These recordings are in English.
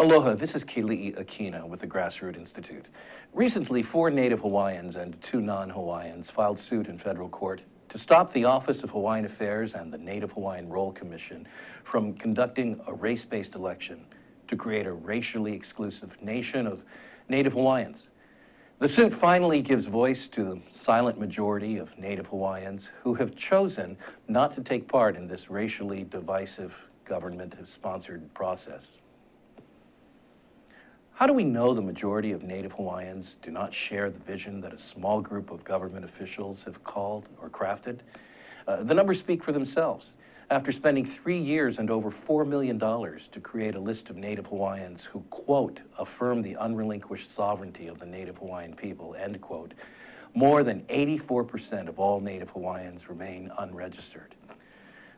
Aloha, this is Keli'i Akina with the Grassroot Institute. Recently, 4 Native Hawaiians and 2 non-Hawaiians filed suit in federal court to stop the Office of Hawaiian Affairs and the Native Hawaiian Roll Commission from conducting a race-based election to create a racially exclusive nation of Native Hawaiians. The suit finally gives voice to the silent majority of Native Hawaiians who have chosen not to take part in this racially divisive government-sponsored process. How do we know the majority of Native Hawaiians do not share the vision that a small group of government officials have called or crafted? The numbers speak for themselves. After spending 3 years and over $4 million to create a list of Native Hawaiians who, quote, affirm the unrelinquished sovereignty of the Native Hawaiian people, end quote, more than 84% of all Native Hawaiians remain unregistered.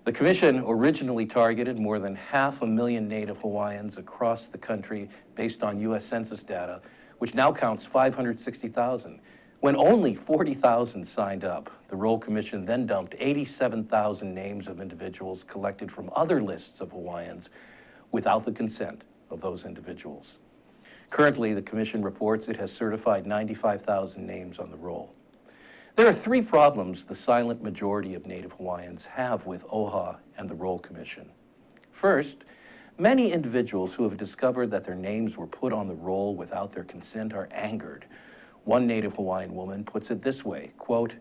The Commission originally targeted more than 500,000 Native Hawaiians across the country based on U.S. Census data, which now counts 560,000. When only 40,000 signed up, the Roll Commission then dumped 87,000 names of individuals collected from other lists of Hawaiians without the consent of those individuals. Currently, the Commission reports it has certified 95,000 names on the roll. There are 3 problems the silent majority of Native Hawaiians have with OHA and the Roll Commission. First, many individuals who have discovered that their names were put on the roll without their consent are angered. One Native Hawaiian woman puts it this way, quote,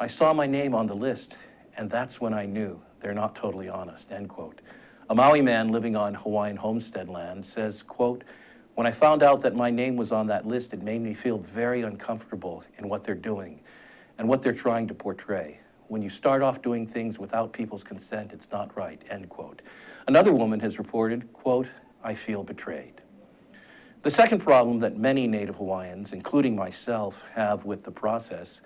"I saw my name on the list, and that's when I knew they're not totally honest," end quote. A Maui man living on Hawaiian homestead land says, quote, "When I found out that my name was on that list, it made me feel very uncomfortable in what they're doing and what they're trying to portray. When you start off doing things without people's consent, it's not right," end quote. Another woman has reported, quote, "I feel betrayed." The second problem that many Native Hawaiians, including myself, have with the process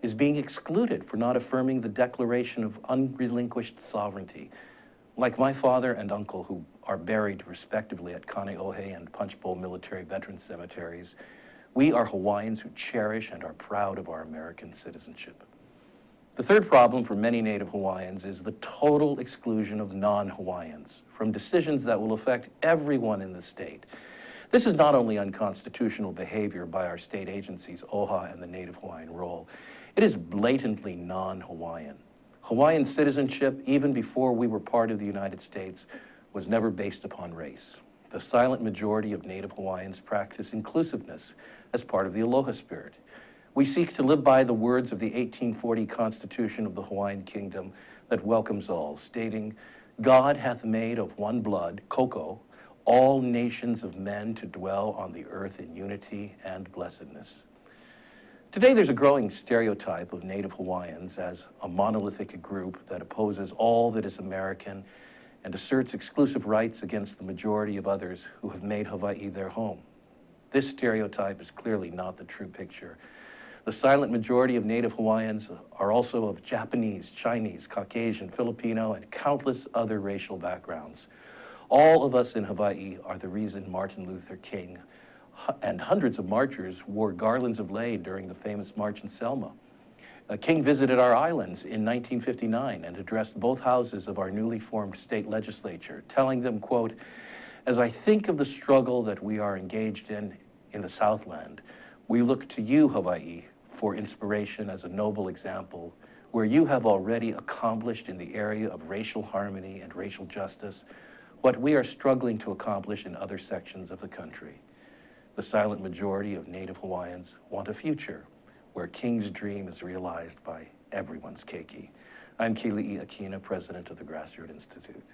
is being excluded for not affirming the Declaration of Unrelinquished Sovereignty. Like my father and uncle, who are buried respectively at Kaneohe and Punchbowl Military Veterans Cemeteries, we are Hawaiians who cherish and are proud of our American citizenship. The third problem for many Native Hawaiians is the total exclusion of non-Hawaiians from decisions that will affect everyone in the state. This is not only unconstitutional behavior by our state agencies, OHA and the Native Hawaiian Roll, it is blatantly non-Hawaiian. Hawaiian citizenship, even before we were part of the United States, was never based upon race. The silent majority of Native Hawaiians practice inclusiveness as part of the Aloha spirit. We seek to live by the words of the 1840 Constitution of the Hawaiian Kingdom that welcomes all, stating, "God hath made of one blood, koko, all nations of men to dwell on the earth in unity and blessedness." Today, there's a growing stereotype of Native Hawaiians as a monolithic group that opposes all that is American and asserts exclusive rights against the majority of others who have made Hawaii their home. This stereotype is clearly not the true picture. The silent majority of Native Hawaiians are also of Japanese, Chinese, Caucasian, Filipino, and countless other racial backgrounds. All of us in Hawaii are the reason Martin Luther King and hundreds of marchers wore garlands of lei during the famous March in Selma. King visited our islands in 1959 and addressed both houses of our newly formed state legislature, telling them, quote, "As I think of the struggle that we are engaged in the Southland, we look to you, Hawaii, for inspiration as a noble example where you have already accomplished in the area of racial harmony and racial justice what we are struggling to accomplish in other sections of the country. The silent majority of Native Hawaiians want a future where King's dream is realized by everyone's keiki." I'm Keli'i Akina, president of the Grassroot Institute.